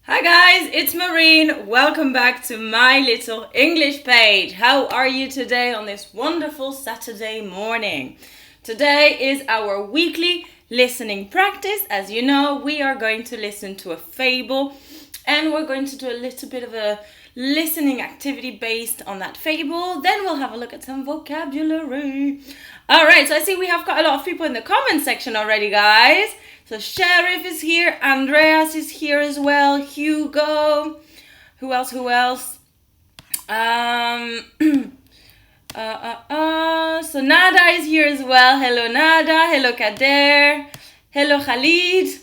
Hi guys, it's Marine. Welcome back to my little English page. How are you today on this wonderful Saturday morning? Today is our weekly listening practice. As you know, we are going to listen to a fable and we're going to do a little bit of a listening activity based on that fable. Then we'll have a look at some vocabulary. Alright, so I see we have got a lot of people in the comment section already, guys. So Sheriff is here, Andreas is here as well, Hugo, who else? So Nada is here as well. Hello Nada, hello Kader, hello Khalid.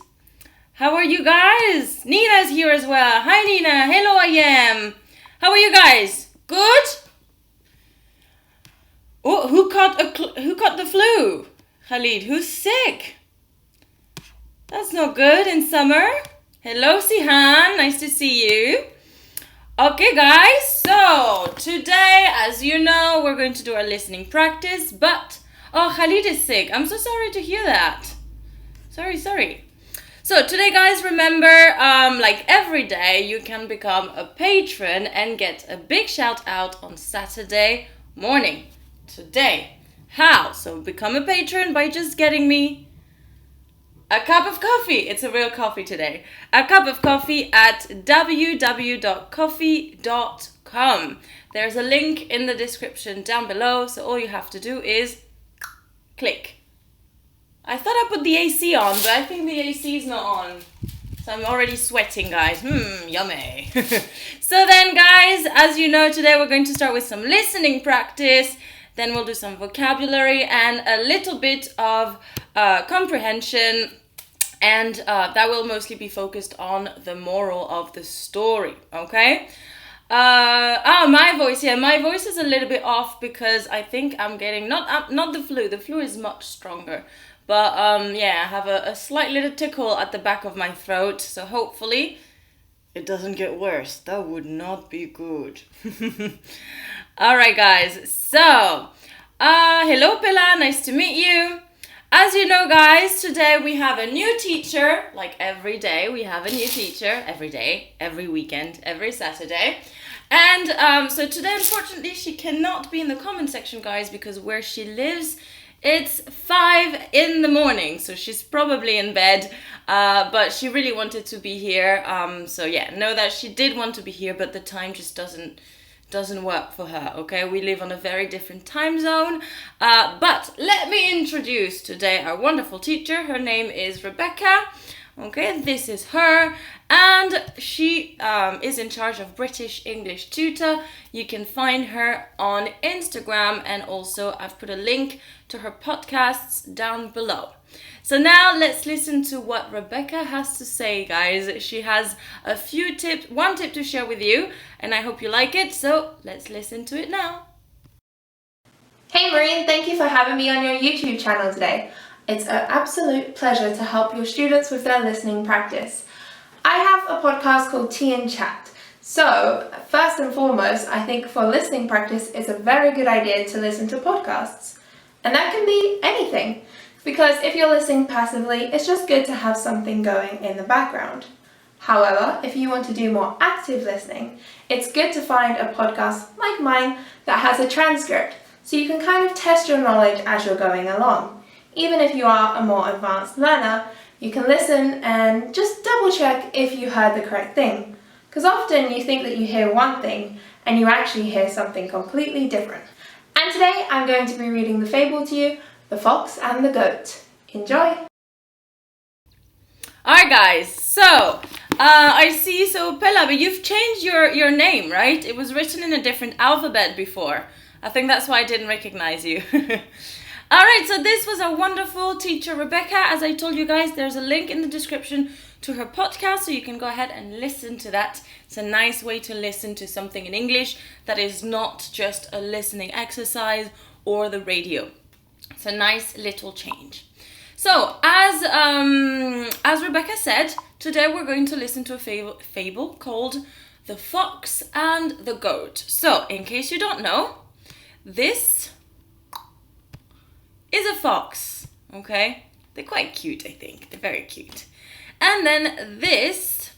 How are you guys? Nina is here as well. Hi Nina, hello I am. How are you guys? Good? Oh, who caught the flu? Khalid, who's sick? That's not good in summer. Hello, Sihan. Nice to see you. Okay, guys. So, today, as you know, we're going to do our listening practice. But, Khalid is sick. I'm so sorry to hear that. Sorry. So, today, guys, remember, like every day, you can become a patron and get a big shout out on Saturday morning. Today. How? So, become a patron by just getting me a cup of coffee. It's a real coffee today. A cup of coffee at www.coffee.com. There's a link in the description down below. So all you have to do is click. I thought I put the AC on, but I think the AC is not on. So I'm already sweating, guys. Yummy. So then, guys, as you know, today we're going to start with some listening practice. Then we'll do some vocabulary and a little bit of comprehension. And that will mostly be focused on the moral of the story, okay? My voice. Yeah, my voice is a little bit off because I think I'm getting, not the flu. The flu is much stronger. But, yeah, I have a slight little tickle at the back of my throat. So hopefully it doesn't get worse. That would not be good. Alright guys, so, hello Pilla, nice to meet you. As you know guys, today we have a new teacher, like every day we have a new teacher, every day, every weekend, every Saturday. And so today unfortunately she cannot be in the comment section guys because where she lives, it's 5 in the morning, so she's probably in bed, but she really wanted to be here. So yeah, know that she did want to be here, but the time just doesn't work for her, okay? We live on a very different time zone. But let me introduce today our wonderful teacher. Her name is Rebecca. Okay, this is her. And she is in charge of British English Tutor. You can find her on Instagram, and also I've put a link to her podcasts down below. So now let's listen to what Rebecca has to say, guys. She has a few tips, one tip to share with you, and I hope you like it. So let's listen to it now. Hey Maureen, thank you for having me on your YouTube channel today. It's an absolute pleasure to help your students with their listening practice. I have a podcast called Tea and Chat. So first and foremost, I think for listening practice, it's a very good idea to listen to podcasts. And that can be anything. Because if you're listening passively, it's just good to have something going in the background. However, if you want to do more active listening, it's good to find a podcast like mine that has a transcript, so you can kind of test your knowledge as you're going along. Even if you are a more advanced learner, you can listen and just double check if you heard the correct thing. Because often you think that you hear one thing and you actually hear something completely different. And today I'm going to be reading the fable to you, The Fox and the Goat. Enjoy! Alright guys, so I see, so Pella, but you've changed your name, right? It was written in a different alphabet before. I think that's why I didn't recognize you. Alright, so this was our wonderful teacher Rebecca. As I told you guys, there's a link in the description to her podcast, so you can go ahead and listen to that. It's a nice way to listen to something in English that is not just a listening exercise or the radio. It's a nice little change. So, as Rebecca said, today we're going to listen to a fable called The Fox and the Goat. So, in case you don't know, this is a fox, okay? They're quite cute, I think. They're very cute. And then this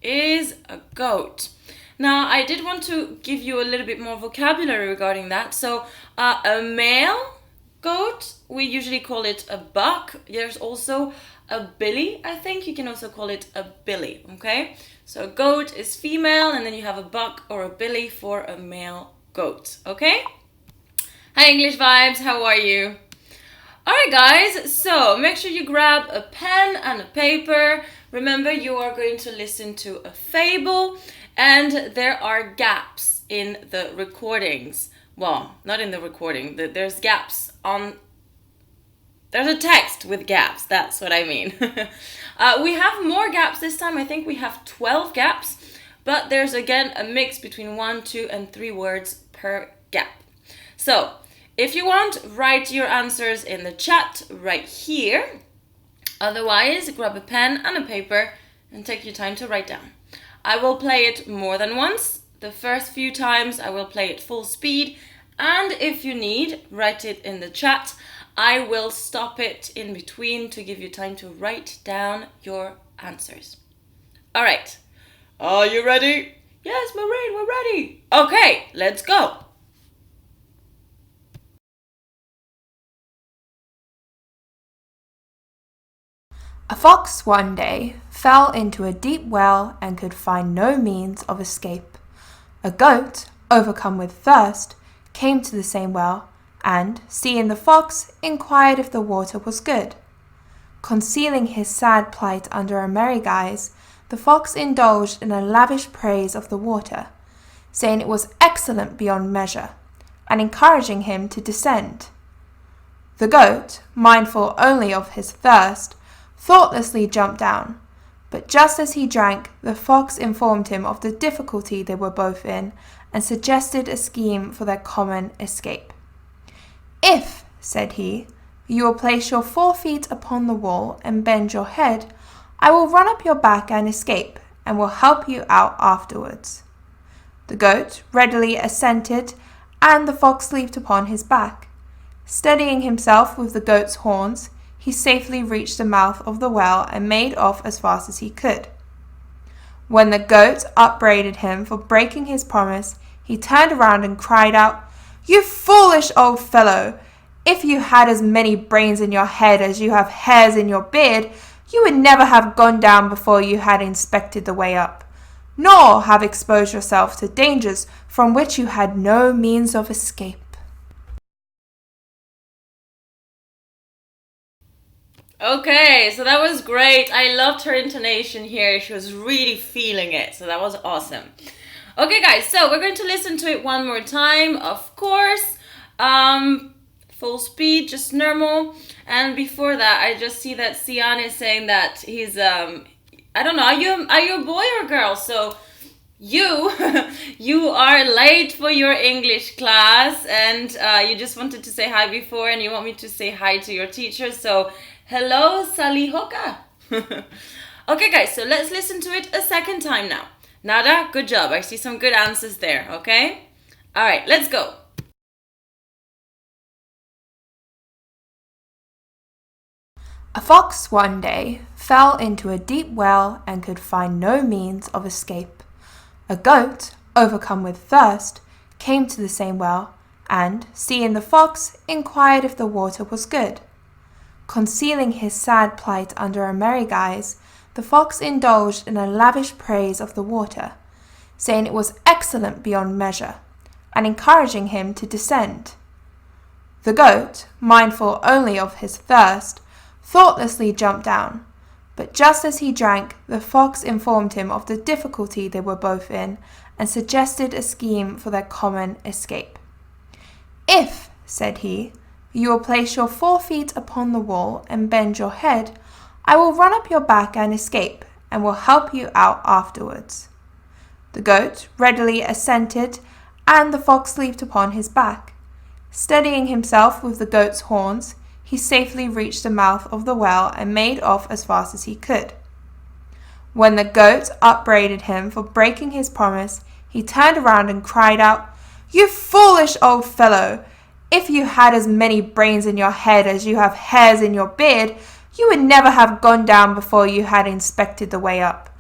is a goat. Now, I did want to give you a little bit more vocabulary regarding that. So, a male goat, we usually call it a buck. There's also a billy, I think. You can also call it a billy, okay? So, a goat is female, and then you have a buck or a billy for a male goat, okay? Hi, English Vibes. How are you? Alright guys, so make sure you grab a pen and a paper. Remember, you are going to listen to a fable, and there are gaps in the recordings. Well, not in the recording, there's gaps on... There's a text with gaps, that's what I mean. We have more gaps this time. I think we have 12 gaps, but there's again a mix between 1, 2, and 3 words per gap. So, if you want, write your answers in the chat right here. Otherwise, grab a pen and a paper and take your time to write down. I will play it more than once. The first few times I will play it full speed. And if you need, write it in the chat. I will stop it in between to give you time to write down your answers. All right. Are you ready? Yes, Maureen, we're ready. Okay, let's go. A fox one day fell into a deep well and could find no means of escape. A goat, overcome with thirst, came to the same well and, seeing the fox, inquired if the water was good. Concealing his sad plight under a merry guise, the fox indulged in a lavish praise of the water, saying it was excellent beyond measure, and encouraging him to descend. The goat, mindful only of his thirst, thoughtlessly jumped down, but just as he drank, the fox informed him of the difficulty they were both in and suggested a scheme for their common escape. "If," said he, "you will place your 4 feet upon the wall and bend your head, I will run up your back and escape, and will help you out afterwards." The goat readily assented, and the fox leaped upon his back. Steadying himself with the goat's horns, he safely reached the mouth of the well and made off as fast as he could. When the goat upbraided him for breaking his promise, he turned around and cried out, "You foolish old fellow! If you had as many brains in your head as you have hairs in your beard, you would never have gone down before you had inspected the way up, nor have exposed yourself to dangers from which you had no means of escape." Okay, so that was great. I loved her intonation here. She was really feeling it, so that was awesome. Okay, guys, so we're going to listen to it one more time, of course. Full speed, just normal. And before that, I just see that Sian is saying that he's, I don't know, are you a boy or a girl? So you are late for your English class, and you just wanted to say hi before, and you want me to say hi to your teacher. So hello, Salihoka. Okay, guys, so let's listen to it a second time now. Nada, good job. I see some good answers there, okay? All right, let's go. A fox one day fell into a deep well and could find no means of escape. A goat, overcome with thirst, came to the same well and, seeing the fox, inquired if the water was good. Concealing his sad plight under a merry guise, the fox indulged in a lavish praise of the water, saying it was excellent beyond measure, and encouraging him to descend. The goat, mindful only of his thirst, thoughtlessly jumped down, but just as he drank, the fox informed him of the difficulty they were both in and suggested a scheme for their common escape. "If," said he, "you will place your 4 feet upon the wall and bend your head, I will run up your back and escape, and will help you out afterwards." The goat readily assented, and the fox leaped upon his back. Steadying himself with the goat's horns, he safely reached the mouth of the well and made off as fast as he could. When the goat upbraided him for breaking his promise, he turned around and cried out, "You foolish old fellow! If you had as many brains in your head as you have hairs in your beard, you would never have gone down before you had inspected the way up,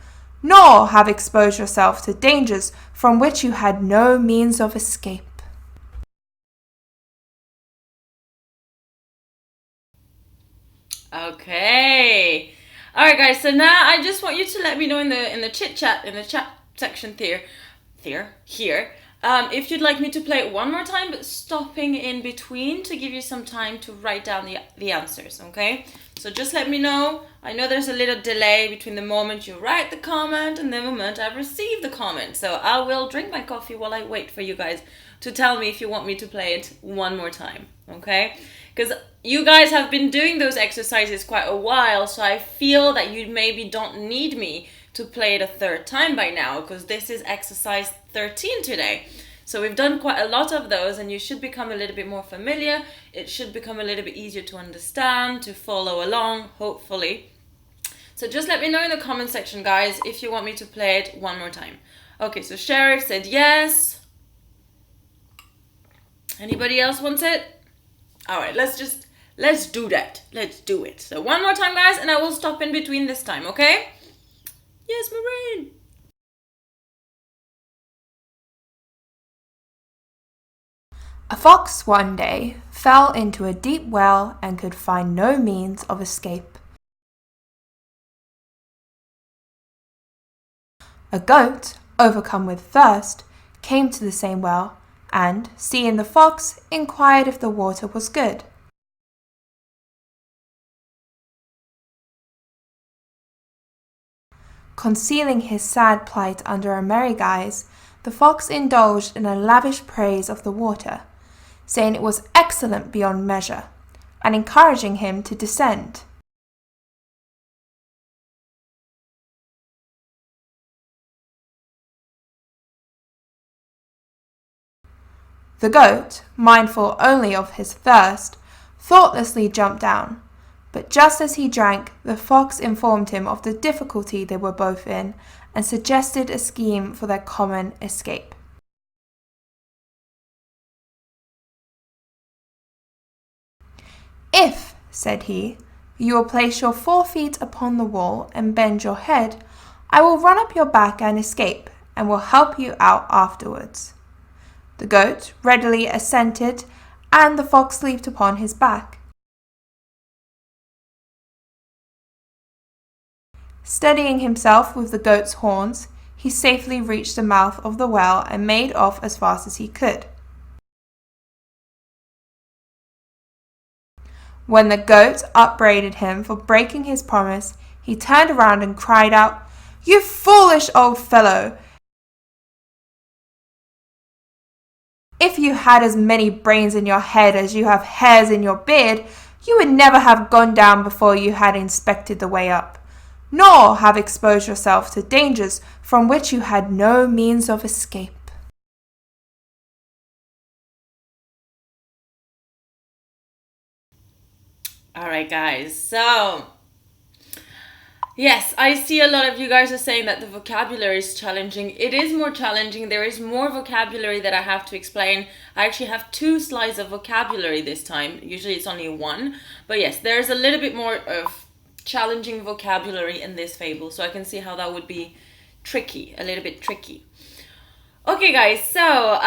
nor have exposed yourself to dangers from which you had no means of escape." Okay. All right, guys. So now I just want you to let me know in the chat section here, if you'd like me to play it one more time, but stopping in between to give you some time to write down the answers. Okay. So just let me know. I know there's a little delay between the moment you write the comment and the moment I've received the comment. So I will drink my coffee while I wait for you guys to tell me if you want me to play it one more time. Okay. Because you guys have been doing those exercises quite a while, so I feel that you maybe don't need me to play it a third time by now, because this is exercise 13 today. So we've done quite a lot of those, and you should become a little bit more familiar. It should become a little bit easier to understand, to follow along, hopefully. So just let me know in the comment section, guys, if you want me to play it one more time. Okay, so Sheriff said yes. Anybody else wants it? All right, let's do that. Let's do it. So one more time, guys, and I will stop in between this time, okay? Yes, Marine. A fox one day fell into a deep well and could find no means of escape. A goat, overcome with thirst, came to the same well, and, seeing the fox, inquired if the water was good. Concealing his sad plight under a merry guise, the fox indulged in a lavish praise of the water, saying it was excellent beyond measure, and encouraging him to descend. The goat, mindful only of his thirst, thoughtlessly jumped down, but just as he drank, the fox informed him of the difficulty they were both in and suggested a scheme for their common escape. "If," said he, "you will place your 4 feet upon the wall and bend your head, I will run up your back and escape, and will help you out afterwards." The goat readily assented, and the fox leaped upon his back. Steadying himself with the goat's horns, he safely reached the mouth of the well and made off as fast as he could. When the goat upbraided him for breaking his promise, he turned around and cried out, "You foolish old fellow! If you had as many brains in your head as you have hairs in your beard, you would never have gone down before you had inspected the way up, nor have exposed yourself to dangers from which you had no means of escape." Alright guys, so yes, I see a lot of you guys are saying that the vocabulary is challenging. It is more challenging. There is more vocabulary that I have to explain. I actually have 2 slides of vocabulary this time. Usually it's only 1. But yes, there's a little bit more of challenging vocabulary in this fable. So I can see how that would be tricky, a little bit tricky. Okay guys, so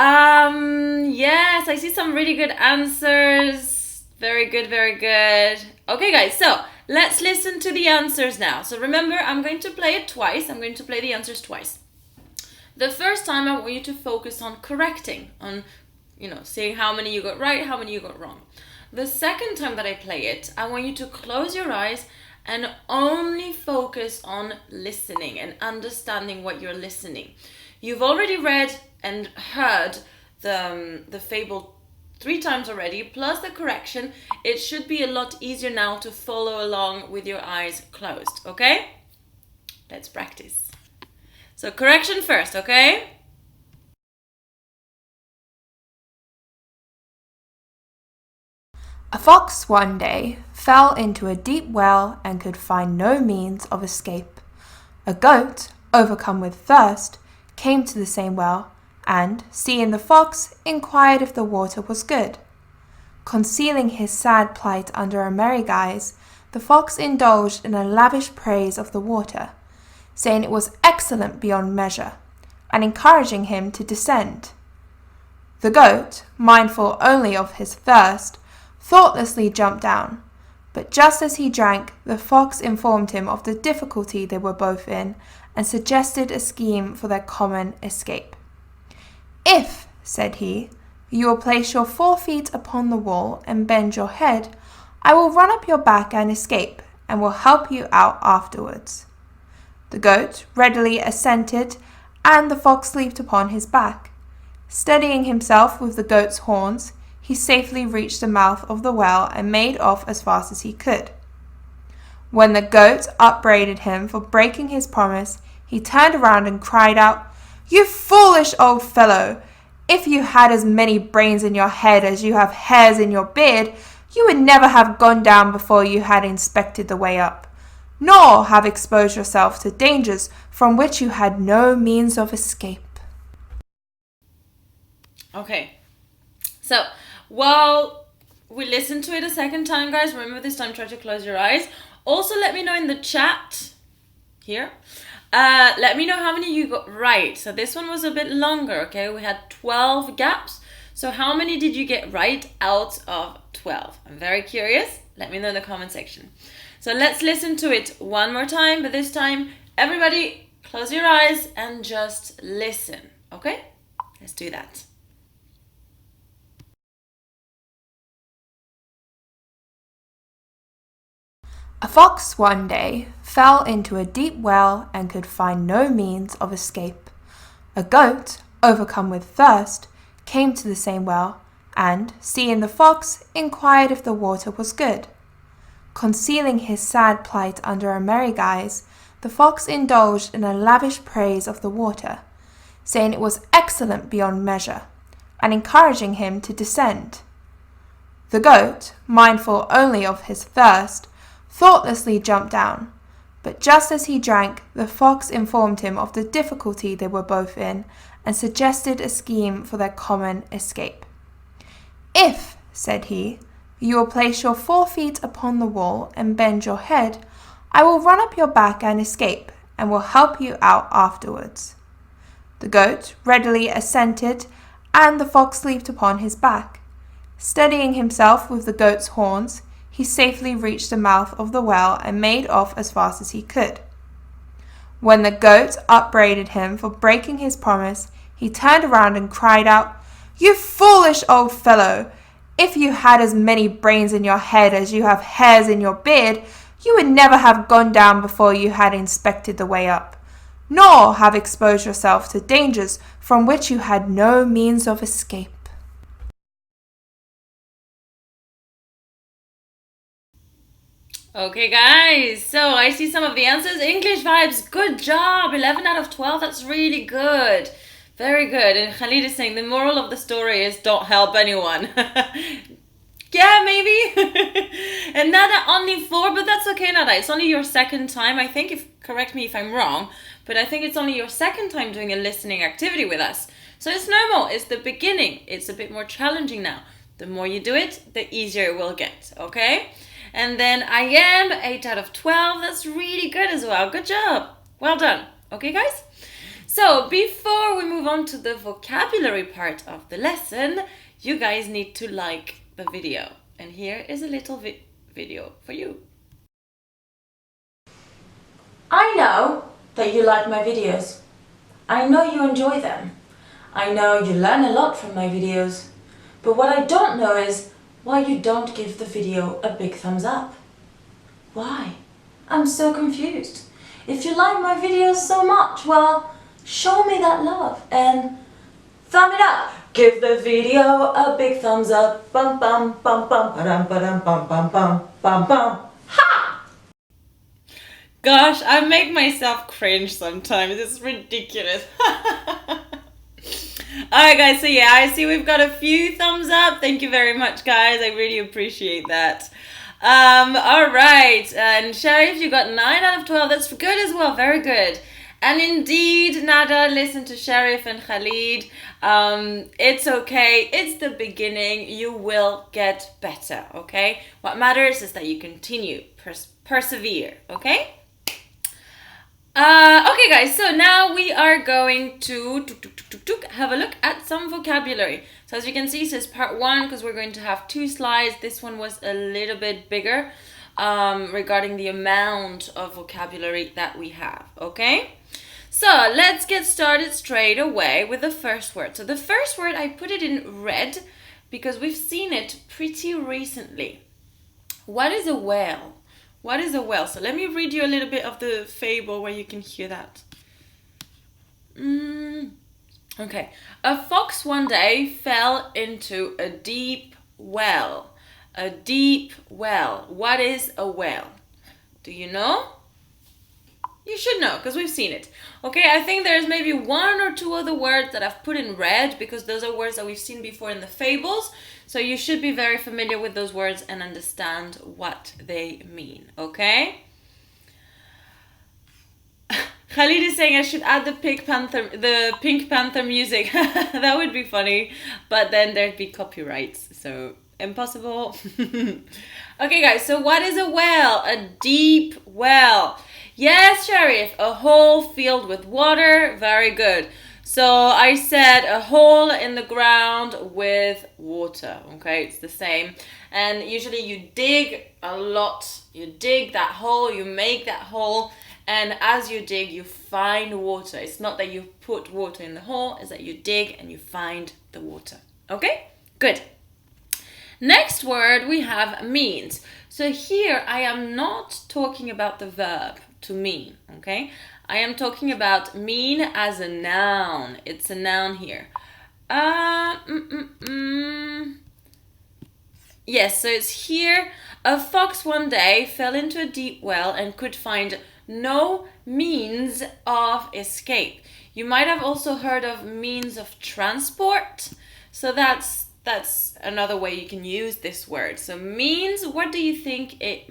yes, I see some really good answers. Very good, very good. Okay guys, so let's listen to the answers now. So remember, I'm going to play it twice. I'm going to play the answers twice. The first time I want you to focus on correcting, on, seeing how many you got right, how many you got wrong. The second time that I play it, I want you to close your eyes and only focus on listening and understanding what you're listening. You've already read and heard the fable 3 times already, plus the correction. It should be a lot easier now to follow along with your eyes closed, okay? Let's practice. So correction first, okay? A fox one day fell into a deep well and could find no means of escape. A goat, overcome with thirst, came to the same well, and, seeing the fox, inquired if the water was good. Concealing his sad plight under a merry guise, the fox indulged in a lavish praise of the water, saying it was excellent beyond measure, and encouraging him to descend. The goat, mindful only of his thirst, thoughtlessly jumped down, but just as he drank, the fox informed him of the difficulty they were both in, and suggested a scheme for their common escape. "If," said he, "you will place your 4 feet upon the wall and bend your head, I will run up your back and escape, and will help you out afterwards." The goat readily assented, and the fox leaped upon his back. Steadying himself with the goat's horns, he safely reached the mouth of the well and made off as fast as he could. When the goat upbraided him for breaking his promise, he turned around and cried out, "You foolish old fellow! If you had as many brains in your head as you have hairs in your beard, you would never have gone down before you had inspected the way up, nor have exposed yourself to dangers from which you had no means of escape." Okay, so while we listen to it a second time, guys, remember this time try to close your eyes. Also, let me know in the chat here. Let me know how many you got right. So this one was a bit longer, okay? We had 12 gaps. So how many did you get right out of 12? I'm very curious. Let me know in the comment section. So let's listen to it one more time, but this time, everybody close your eyes and just listen, okay? Let's do that. A fox one day fell into a deep well and could find no means of escape. A goat, overcome with thirst, came to the same well, and, seeing the fox, inquired if the water was good. Concealing his sad plight under a merry guise, the fox indulged in a lavish praise of the water, saying it was excellent beyond measure, and encouraging him to descend. The goat, mindful only of his thirst, thoughtlessly jumped down, but just as he drank, the fox informed him of the difficulty they were both in, and suggested a scheme for their common escape. "If," said he, You will place your 4 feet upon the wall and bend your head. I will run up your back and escape, and will help you out afterwards." The goat readily assented, and the fox leaped upon his back. Steadying himself with the goat's horns, he safely reached the mouth of the well and made off as fast as he could. When the goat upbraided him for breaking his promise, he turned around and cried out, "You foolish old fellow! If you had as many brains in your head as you have hairs in your beard, you would never have gone down before you had inspected the way up, nor have exposed yourself to dangers from which you had no means of escape." Okay guys, so I see some of the answers. English vibes, good job, 11 out of 12, that's really good. Very good. And Khalid is saying the moral of the story is don't help anyone. Yeah, maybe. And Nada only 4, but that's okay, Nada. It's only your second time, I think, correct me if I'm wrong, but I think it's only your second time doing a listening activity with us. So it's normal, it's the beginning. It's a bit more challenging now. The more you do it, the easier it will get, okay? And then I am 8 out of 12. That's really good as well. Good job. Well done. Okay, guys? So before we move on to the vocabulary part of the lesson, you guys need to like the video. And here is a little video for you. I know that you like my videos. I know you enjoy them. I know you learn a lot from my videos. But what I don't know is why you don't give the video a big thumbs up. Why? I'm so confused. If you like my videos so much, well, show me that love and thumb it up. Give the video a big thumbs up. Bum bum bum bum ba-dum ba-dum bum bum bum bum bum. Ha! Gosh, I make myself cringe sometimes. It's ridiculous. Alright guys, so yeah, I see we've got a few thumbs up. Thank you very much, guys. I really appreciate that. Alright, and Sharif, you got 9 out of 12. That's good as well. Very good. And indeed, Nada, listen to Sharif and Khalid. It's okay. It's the beginning. You will get better, okay? What matters is that you continue. Persevere, okay? Okay guys, so now we are going to have a look at some vocabulary. So as you can see, it says part 1 because we're going to have 2 slides. This one was a little bit bigger regarding the amount of vocabulary that we have, okay? So let's get started straight away with the first word. So the first word, I put it in red because we've seen it pretty recently. What is a whale? What is a whale? So let me read you a little bit of the fable where you can hear that. Okay. A fox one day fell into a deep well. A deep well. What is a well? Do you know? You should know because we've seen it. Okay, I think there's maybe 1 or 2 other words that I've put in red because those are words that we've seen before in the fables. So you should be very familiar with those words and understand what they mean, okay? Khalid is saying I should add the Pink Panther music. That would be funny, but then there'd be copyrights, so impossible. Okay, guys, so what is a well? A deep well. Yes, Sharif, a hole filled with water. Very good. So I said a hole in the ground with water. Okay, it's the same. And usually you dig a lot. You dig that hole, you make that hole. And as you dig, you find water. It's not that you put water in the hole, it's that you dig and you find the water. Okay, good. Next word we have means. So here I am not talking about the verb to mean, okay? I am talking about mean as a noun. It's a noun here. Yes, so it's here. A fox one day fell into a deep well and could find no means of escape. You might have also heard of means of transport. So that's another way you can use this word. So means, what do you think it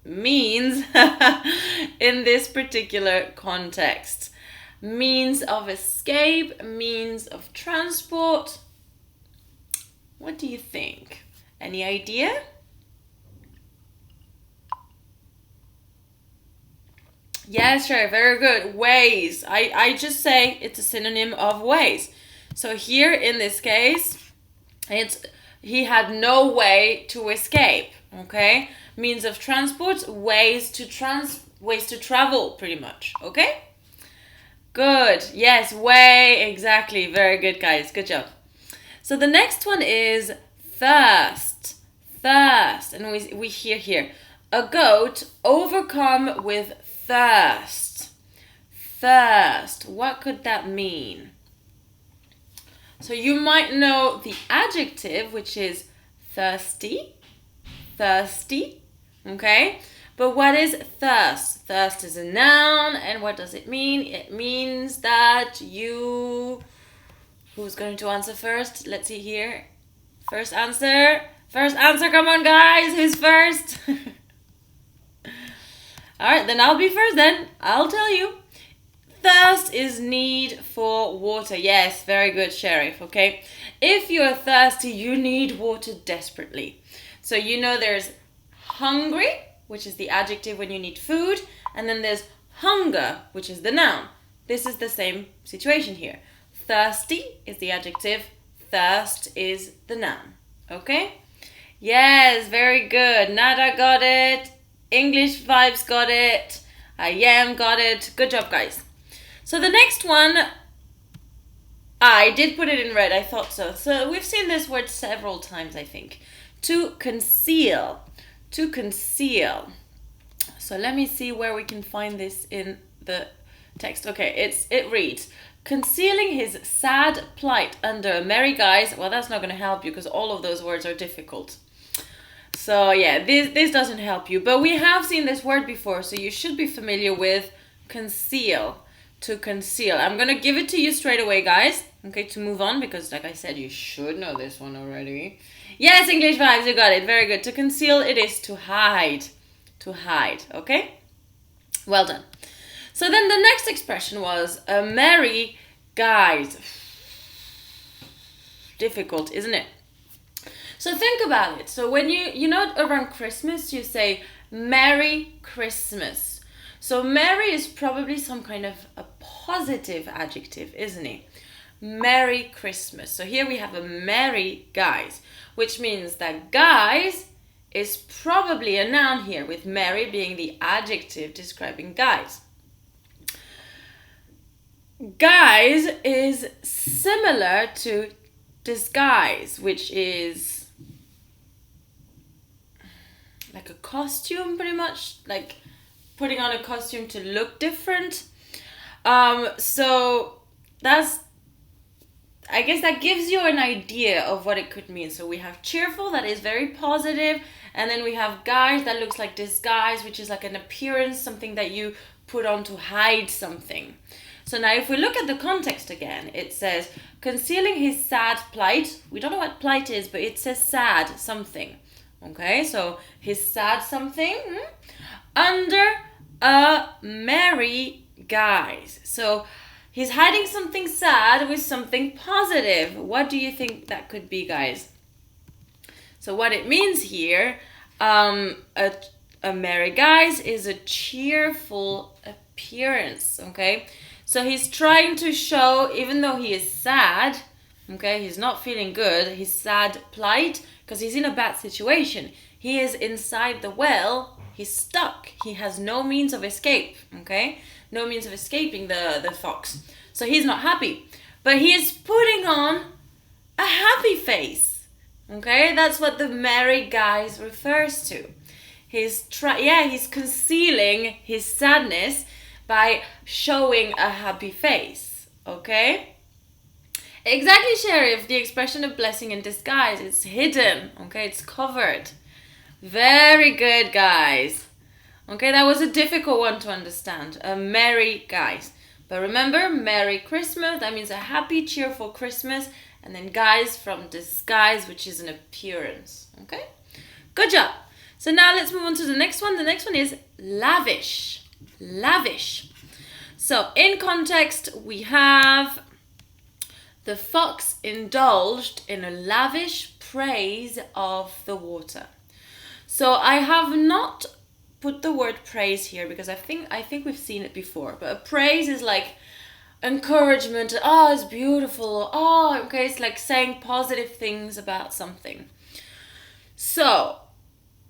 means in this particular context? Means of escape, means of transport. What do you think? Any idea? Yes, sure, very good. Ways. I just say it's a synonym of ways. So here in this case, it's he had no way to escape. Okay, means of transport, ways to travel, pretty much. Okay. Good. Yes, way. Exactly. Very good, guys. Good job. So the next one is thirst. Thirst. And we hear here, a goat overcome with thirst. Thirst. What could that mean? So you might know the adjective, which is thirsty. Thirsty. Okay? But what is thirst? Thirst is a noun, and what does it mean? It means that you... Who's going to answer first? Let's see here. First answer. First answer, come on guys. Who's first? Alright, then I'll be first then. I'll tell you. Thirst is need for water. Yes, very good, Sheriff, okay? If you're thirsty, you need water desperately. So you know there's hungry, which is the adjective when you need food, and then there's hunger, which is the noun. This is the same situation here. Thirsty is the adjective, thirst is the noun. Okay? Yes, very good. Nada got it. English Vibes got it. IDIOM got it. Good job, guys. So the next one, I did put it in red, I thought so. So we've seen this word several times, I think. To conceal. To conceal. So let me see where we can find this in the text. Okay, it reads, concealing his sad plight under a merry guise. Well, that's not going to help you because all of those words are difficult. So yeah, this doesn't help you. But we have seen this word before, so you should be familiar with conceal. To conceal. I'm going to give it to you straight away, guys. Okay, to move on, because like I said, you should know this one already. Yes, English Vibes, you got it. Very good. To conceal, it is to hide. To hide, okay? Well done. So then the next expression was a merry guise. Difficult, isn't it? So think about it. So when you know around Christmas, you say Merry Christmas. So merry is probably some kind of a positive adjective, isn't it? Merry Christmas. So here we have a merry guise, which means that guise is probably a noun here, with merry being the adjective describing guise. Guise is similar to disguise, which is like a costume, pretty much, like putting on a costume to look different. So that's, I guess that gives you an idea of what it could mean. So we have cheerful, that is very positive, and then we have guise, that looks like disguise, which is like an appearance, something that you put on to hide something. So now if we look at the context again, it says concealing his sad plight. We don't know what plight is, but it says sad something. Okay, so his sad something under a merry guise. So he's hiding something sad with something positive. What do you think that could be, guys? So what it means here, a merry guise is a cheerful appearance, okay? So he's trying to show, even though he is sad, okay, he's not feeling good, his sad plight, because he's in a bad situation. He is inside the well. He's stuck. He has no means of escape, okay? No means of escaping the fox. So he's not happy. But he is putting on a happy face, okay? That's what the merry guise refers to. He's concealing his sadness by showing a happy face, okay? Exactly, Sheriff. The expression of blessing in disguise is hidden, okay? It's covered. Very good, guys. Okay, that was a difficult one to understand. A merry guise. But remember, Merry Christmas, that means a happy, cheerful Christmas. And then guise from disguise, which is an appearance. Okay? Good job. So now let's move on to the next one. The next one is lavish. Lavish. So in context, we have the fox indulged in a lavish praise of the water. So I have not put the word praise here because I think we've seen it before. But a praise is like encouragement. Oh, it's beautiful. Oh, okay, it's like saying positive things about something. So,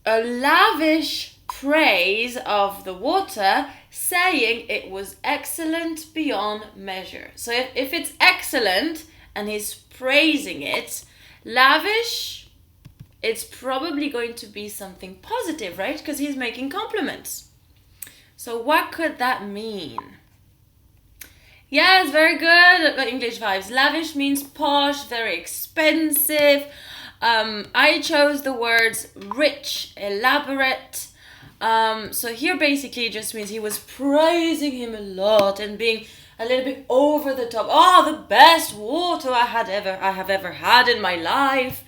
a lavish praise of the water, saying it was excellent beyond measure. So if it's excellent and he's praising it, lavish, it's probably going to be something positive, right? Because he's making compliments. So what could that mean? Yes, very good. English vibes. Lavish means posh, very expensive. I chose the words rich, elaborate. So here basically just means he was praising him a lot and being a little bit over the top. Oh, the best water I have ever had in my life.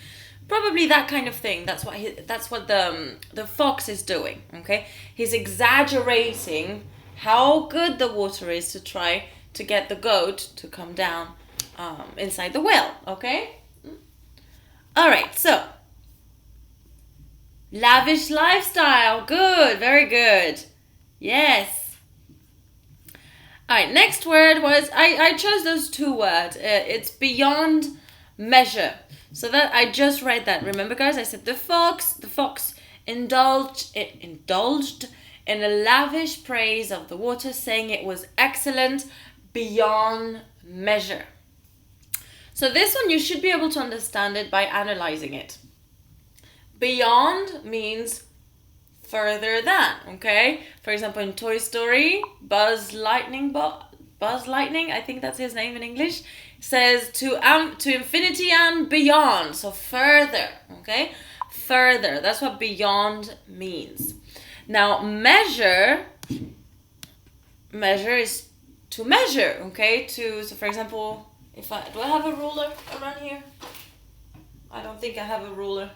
Probably that kind of thing. That's what the fox is doing. Okay, he's exaggerating how good the water is to try to get the goat to come down inside the well. Okay. All right. So lavish lifestyle. Good. Very good. Yes. All right. Next word was I chose those two words. It's beyond measure. So that I just read that. Remember, guys, I said the fox indulged in a lavish praise of the water, saying it was excellent beyond measure. So this one, you should be able to understand it by analyzing it. Beyond means further than, okay? For example, in Toy Story, Buzz Lightning, I think that's his name in English, says to infinity and beyond. So further, okay? Further, that's what beyond means. Now, measure is to measure, okay? So for example, do I have a ruler around here? I don't think I have a ruler.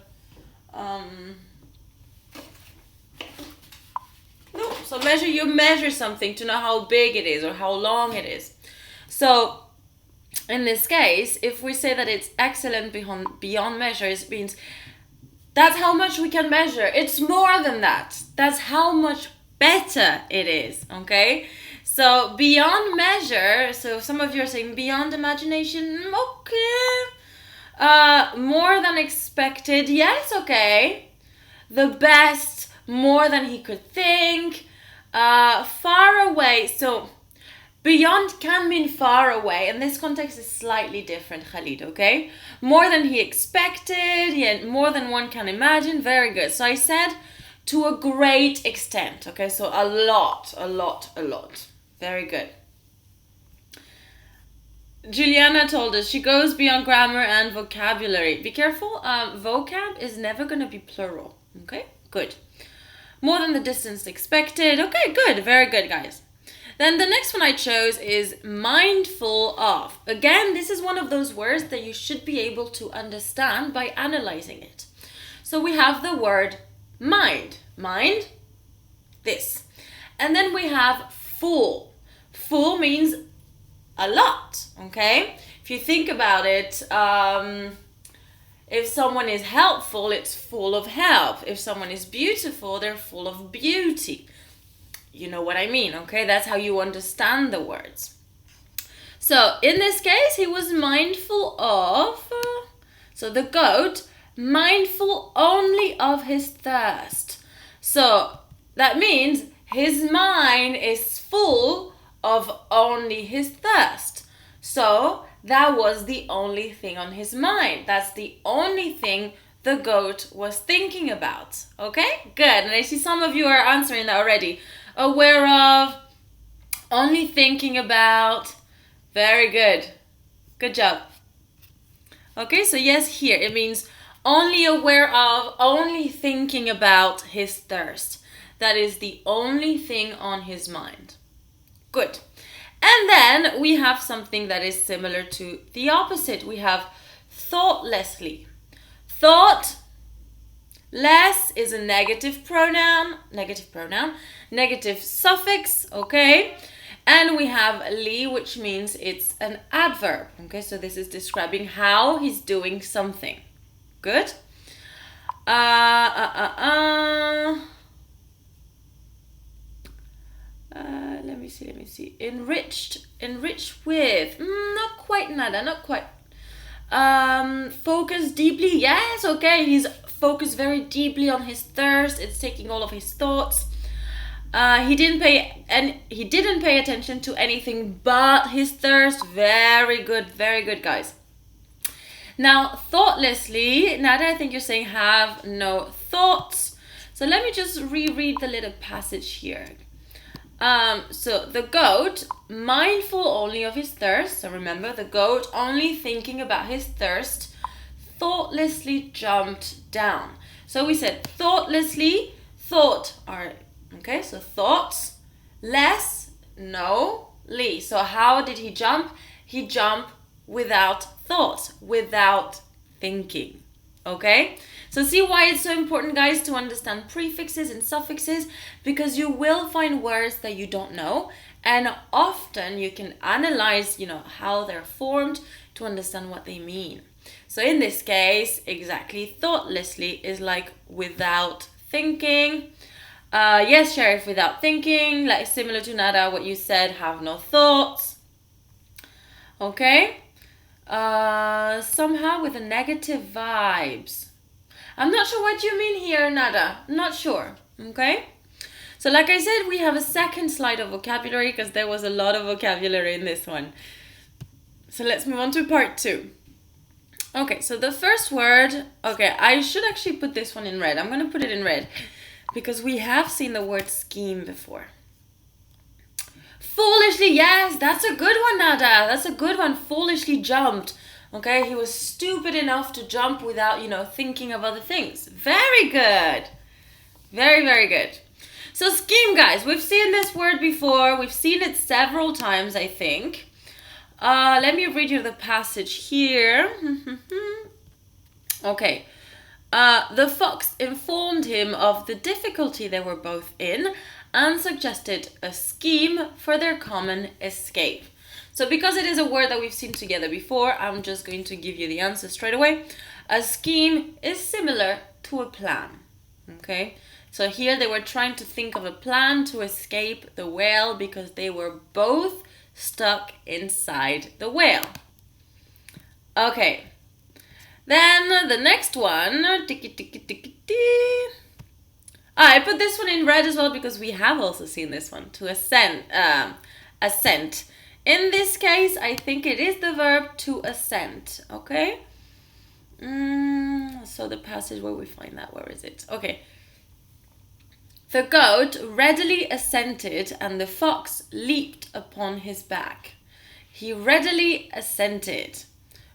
No, so you measure something to know how big it is or how long it is. So in this case, if we say that it's excellent beyond measure, it means that's how much we can measure. It's more than that. That's how much better it is, okay? So beyond measure, so some of you are saying beyond imagination, okay. More than expected, yes, okay. The best, more than he could think. Far away, so beyond can mean far away, and this context is slightly different, Khalid, okay? More than he expected, more than one can imagine, very good. So I said to a great extent, okay? So a lot. Very good. Juliana told us she goes beyond grammar and vocabulary. Be careful, vocab is never going to be plural, okay? Good. More than the distance expected. Okay, good. Very good, guys. Then the next one I chose is mindful of. Again, this is one of those words that you should be able to understand by analyzing it. So we have the word mind. Mind, this. And then we have full. Full means a lot, okay? If you think about it, if someone is helpful, it's full of help. If someone is beautiful, they're full of beauty. You know what I mean, okay? That's how you understand the words. So in this case, he was mindful of, so the goat, mindful only of his thirst. So that means his mind is full of only his thirst. So that was the only thing on his mind. That's the only thing the goat was thinking about. Okay, good. And I see some of you are answering that already. Aware of, only thinking about. Very good. Good job. Okay, so yes, here it means only aware of, only thinking about his thirst. That is the only thing on his mind. Good. And then we have something that is similar to the opposite. We have thoughtlessly. Thought, less is a negative suffix, okay? And we have li, which means it's an adverb, okay? So this is describing how he's doing something. Good? see. Enriched with. Not quite, Nada, not quite. Focus deeply. Yes, okay. He's focused very deeply on his thirst. It's taking all of his thoughts. He didn't pay attention to anything but his thirst. Very good, guys. Now, thoughtlessly, Nada, I think you're saying have no thoughts. So let me just reread the little passage here. So the goat, mindful only of his thirst. So remember, the goat only thinking about his thirst, thoughtlessly jumped down. So we said thoughtlessly, thought are, okay, so thoughts, less, no, ly. So how did he jump? He jumped without thoughts, without thinking, okay? So see why it's so important, guys, to understand prefixes and suffixes, because you will find words that you don't know, and often you can analyze, how they're formed to understand what they mean. So in this case, exactly, thoughtlessly is like without thinking. Yes, Sheriff, without thinking, like similar to Nada, what you said, have no thoughts. Okay? Somehow with a negative vibes. I'm not sure what you mean here, Nada. I'm not sure. Okay? So like I said, we have a second slide of vocabulary because there was a lot of vocabulary in this one. So let's move on to part 2. Okay, so the first word, okay, I should actually put this one in red. I'm going to put it in red because we have seen the word scheme before. Foolishly, yes, that's a good one, Nada. That's a good one. Foolishly jumped. Okay, he was stupid enough to jump without, thinking of other things. Very good. Very good. So scheme, guys, we've seen this word before. We've seen it several times, I think. Let me read you the passage here. Okay. The fox informed him of the difficulty they were both in and suggested a scheme for their common escape. So because it is a word that we've seen together before, I'm just going to give you the answer straight away. A scheme is similar to a plan. Okay? So here they were trying to think of a plan to escape the whale because they were both stuck inside the whale. Okay. Then the next one. I put this one in red as well because we have also seen this one. To assent. In this case, I think it is the verb to assent. Okay? So the passage where we find that, where is it? Okay. The goat readily assented and the fox leaped upon his back. He readily assented.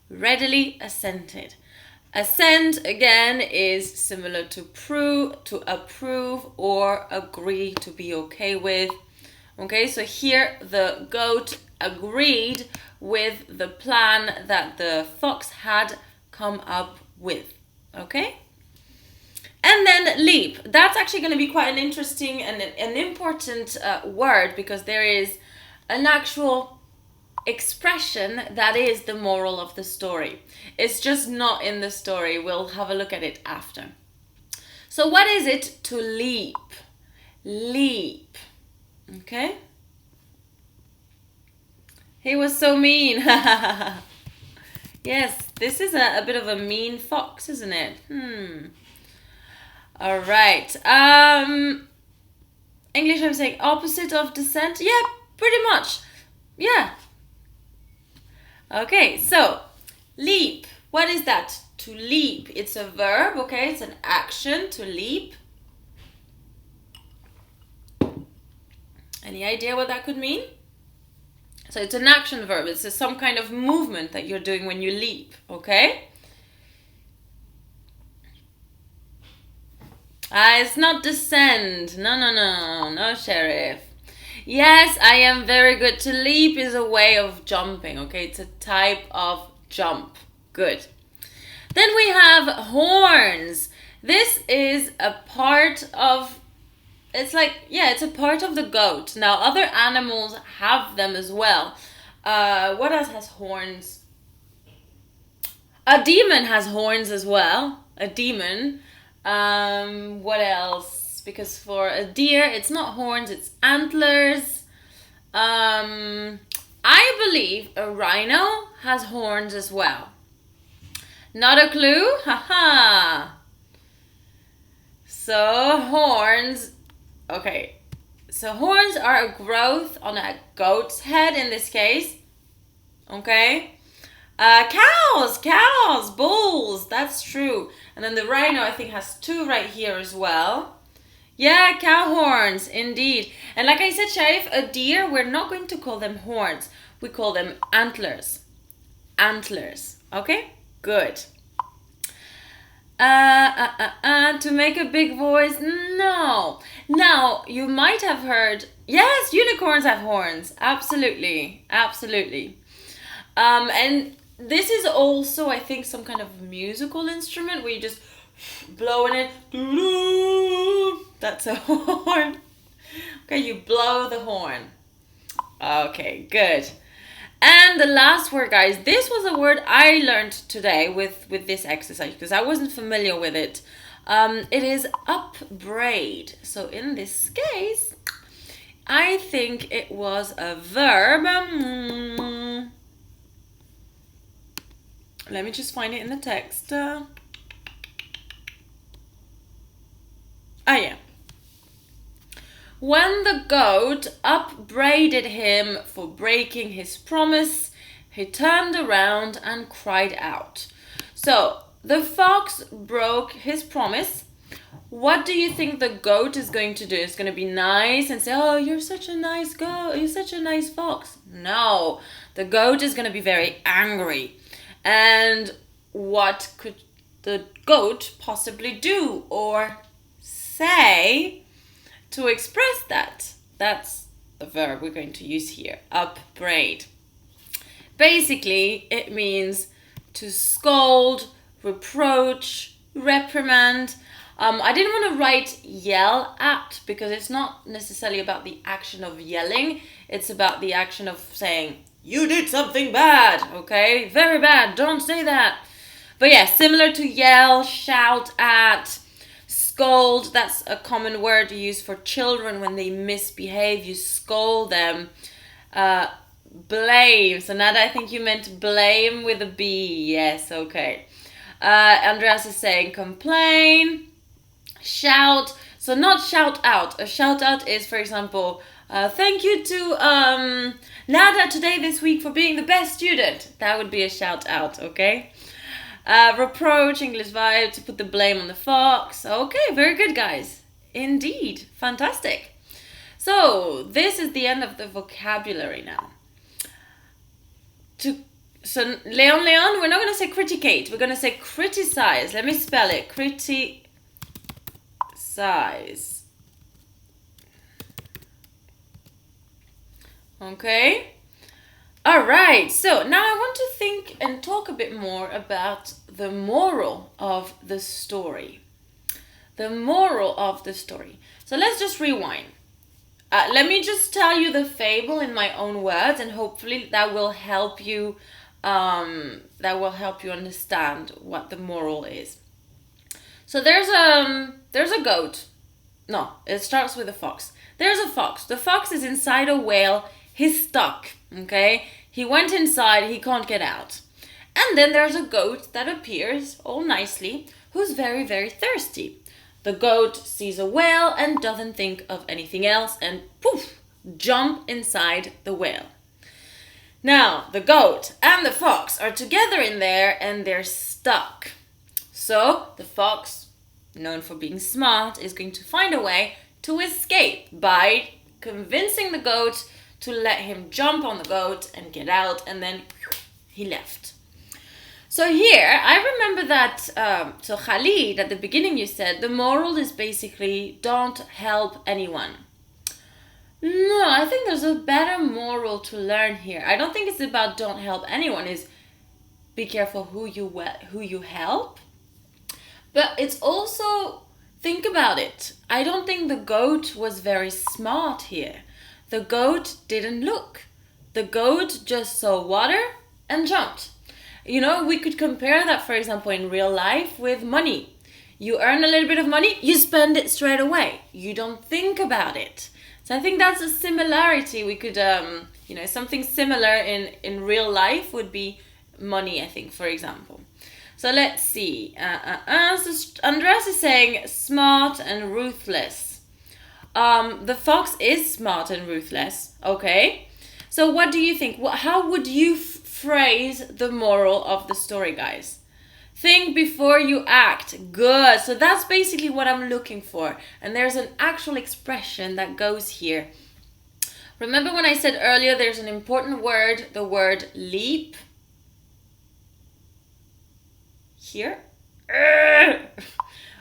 Readily assented. Assent, again, is similar to approve or agree, to be okay with. Okay, so here the goat agreed with the plan that the fox had come up with. Okay? And then leap. That's actually going to be quite an interesting and an important word because there is an actual expression that is the moral of the story. It's just not in the story. We'll have a look at it after. So what is it to leap? Leap. Okay? He was so mean. Yes, this is a bit of a mean fox, isn't it? All right. English, I'm saying opposite of dissent. Yeah, pretty much. Yeah. Okay, so leap. What is that? To leap. It's a verb, okay? It's an action, to leap. Any idea what that could mean? So it's an action verb. It's some kind of movement that you're doing when you leap, okay? It's not descend. No, Sheriff. Yes, I am very good. To leap is a way of jumping, okay? It's a type of jump. Good. Then we have horns. This is a part of, it's a part of the goat. Now, other animals have them as well. What else has horns? A demon has horns as well. A demon. What else? Because for a deer, it's not horns, it's antlers. I believe a rhino has horns as well. Not a clue? Haha. So horns, okay. So horns are a growth on a goat's head in this case. Okay. Cows, bulls, that's true. And then the rhino I think has 2 right here as well. Yeah, cow horns, indeed. And like I said, Sharif, a deer, we're not going to call them horns. We call them antlers. Antlers, okay? Good. To make a big voice, no. Now, you might have heard, yes, unicorns have horns. Absolutely, absolutely. And this is also, I think, some kind of musical instrument where you just blow in it. That's a horn. Okay, you blow the horn. Okay, good. And the last word, guys, this was a word I learned today with this exercise because I wasn't familiar with it. It is upbraid. So in this case, I think it was a verb. Let me just find it in the text. Yeah. When the goat upbraided him for breaking his promise, he turned around and cried out. So, the fox broke his promise. What do you think the goat is going to do? It's going to be nice and say, oh, you're such a nice goat, you're such a nice fox. No, the goat is going to be very angry. And what could the goat possibly do or say to express that? That's the verb we're going to use here, upbraid. Basically, it means to scold, reproach, reprimand. I didn't want to write yell at because it's not necessarily about the action of yelling. It's about the action of saying, you did something bad, okay? Very bad, don't say that. But yeah, similar to yell, shout at, scold. That's a common word you use for children when they misbehave. You scold them. Blame. So Nada, I think you meant blame with a B. Yes, okay. Andreas is saying complain, shout. So not shout out. A shout out is, for example, thank you to Nada today this week for being the best student. That would be a shout out, okay? Reproach, English vibe, to put the blame on the fox. Okay, very good, guys. Indeed, fantastic. So this is the end of the vocabulary now. So Leon, we're not going to say criticate. We're going to say criticize. Let me spell it. Criticize. Okay. All right. So now I want to think and talk a bit more about the moral of the story. The moral of the story. So let's just rewind. Let me just tell you the fable in my own words, and hopefully that will help you. That will help you understand what the moral is. So there's a goat. No, it starts with a fox. There's a fox. The fox is inside a whale. He's stuck. Okay, he went inside. He can't get out. And then there's a goat that appears all nicely, who's very, very thirsty. The goat sees a whale and doesn't think of anything else and poof, jump inside the whale. Now, the goat and the fox are together in there and they're stuck. So, the fox, known for being smart, is going to find a way to escape by convincing the goat to let him jump on the goat and get out, and then he left. So here, I remember that, so Khalid, at the beginning you said, the moral is basically don't help anyone. No, I think there's a better moral to learn here. I don't think it's about don't help anyone, it's be careful who you help. But it's also, think about it. I don't think the goat was very smart here. The goat didn't look. The goat just saw water and jumped. You know, we could compare that, for example, in real life with money. You earn a little bit of money, you spend it straight away. You don't think about it. So I think that's a similarity. We could, something similar in real life would be money, I think, for example. So let's see. So Andreas is saying smart and ruthless. The fox is smart and ruthless. Okay. So what do you think? How would you phrase the moral of the story, guys? Think before you act. Good. So that's basically what I'm looking for. And there's an actual expression that goes here. Remember when I said earlier there's an important word, the word leap? Here.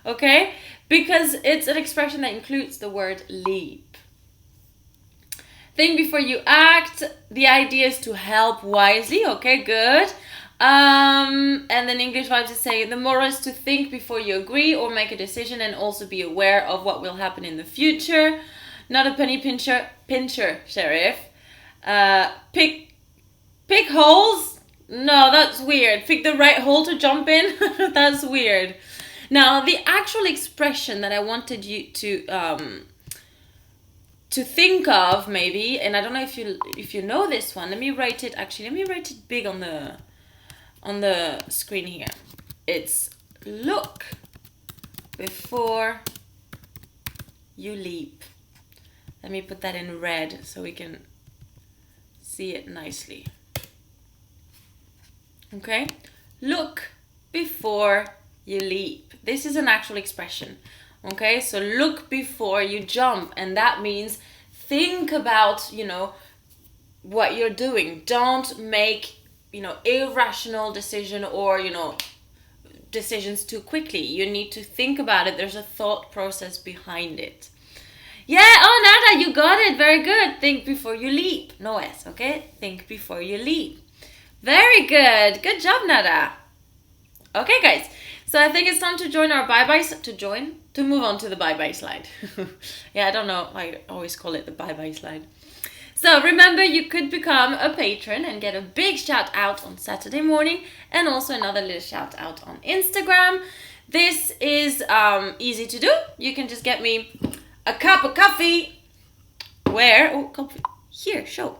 Okay? Because it's an expression that includes the word leap. Think before you act. The idea is to help wisely. Okay, good. And then English Vibes is saying the moral is to think before you agree or make a decision and also be aware of what will happen in the future. Not a penny pincher, Sheriff. Pick holes? No, that's weird. Pick the right hole to jump in? That's weird. Now, the actual expression that I wanted you to think of, maybe, and I don't know if you know this one. Let me write it big on the screen here. It's look before you leap. Let me put that in red so we can see it nicely. Okay? Look before you leap. This is an actual expression. Okay? So look before you jump. And that means think about, what you're doing. Don't make, irrational decision or, decisions too quickly. You need to think about it. There's a thought process behind it. Yeah, oh, Nada, you got it. Very good. Think before you leap. No S, okay? Think before you leap. Very good. Good job, Nada. Okay, guys. So I think it's time to join our bye-bye, to move on to the bye-bye slide. Yeah, I don't know. I always call it the bye-bye slide. So remember, you could become a patron and get a big shout out on Saturday morning and also another little shout out on Instagram. This is easy to do. You can just get me a cup of coffee. Where? Oh, coffee. Here, show.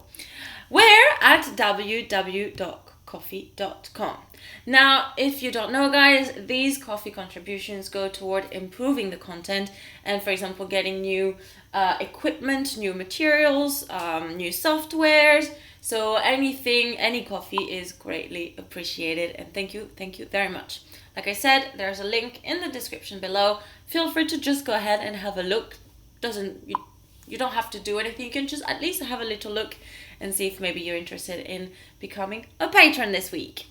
Where? At www.coffee.com. Now, if you don't know, guys, these coffee contributions go toward improving the content and, for example, getting new equipment, new materials, new softwares. So any coffee is greatly appreciated, and thank you very much. Like I said, there's a link in the description below. Feel free to just go ahead and have a look. You don't have to do anything. You can just at least have a little look and see if maybe you're interested in becoming a patron this week.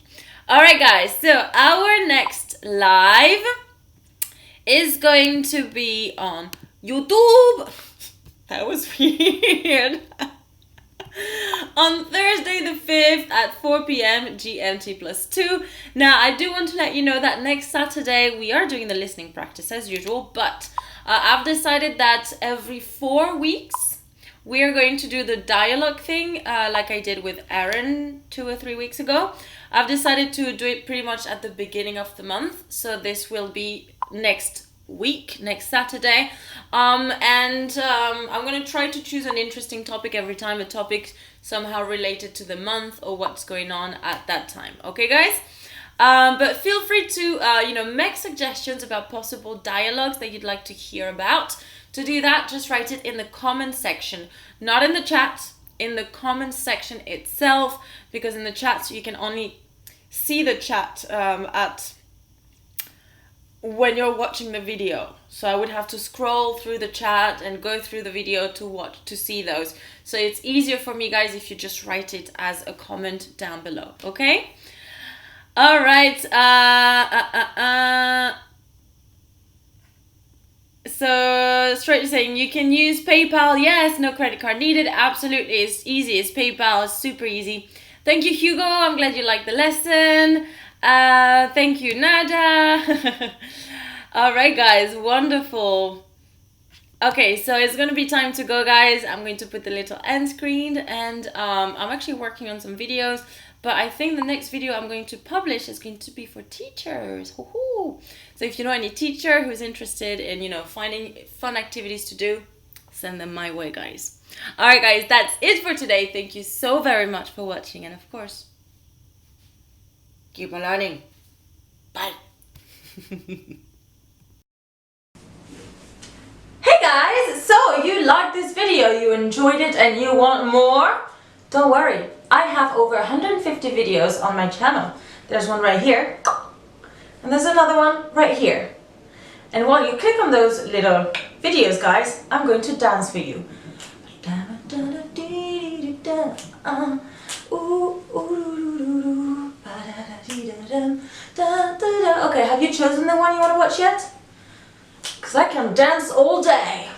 All right, guys. So our next live is going to be on YouTube. That was weird. On Thursday the 5th at 4 p.m. GMT +2. Now, I do want to let you know that next Saturday we are doing the listening practice as usual, but I've decided that every 4 weeks we are going to do the dialogue thing like I did with Aaron 2 or 3 weeks ago. I've decided to do it pretty much at the beginning of the month, so this will be next week, next Saturday, and I'm going to try to choose an interesting topic every time, a topic somehow related to the month or what's going on at that time. Okay, guys? But feel free to make suggestions about possible dialogues that you'd like to hear about. To do that, just write it in the comment section, not in the chat, in the comment section itself, because in the chat you can only see the chat at when you're watching the video. So I would have to scroll through the chat and go through the video to see those. So it's easier for me, guys, if you just write it as a comment down below. Okay? All right. So straight to saying you can use PayPal. Yes, no credit card needed. Absolutely, it's easy. It's PayPal. It's super easy. Thank you, Hugo. I'm glad you liked the lesson. Thank you, Nada. All right, guys, wonderful. Okay, so it's gonna be time to go, guys. I'm going to put the little end screen, and I'm actually working on some videos, but I think the next video I'm going to publish is going to be for teachers. Woohoo! So if you know any teacher who's interested in, finding fun activities to do, send them my way, guys. Alright guys, that's it for today. Thank you so very much for watching, and of course, keep on learning. Bye. Hey guys, so you liked this video, you enjoyed it and you want more? Don't worry, I have over 150 videos on my channel. There's one right here, and there's another one right here. And while you click on those little videos, guys, I'm going to dance for you. Okay, have you chosen the one you want to watch yet? Because I can dance all day.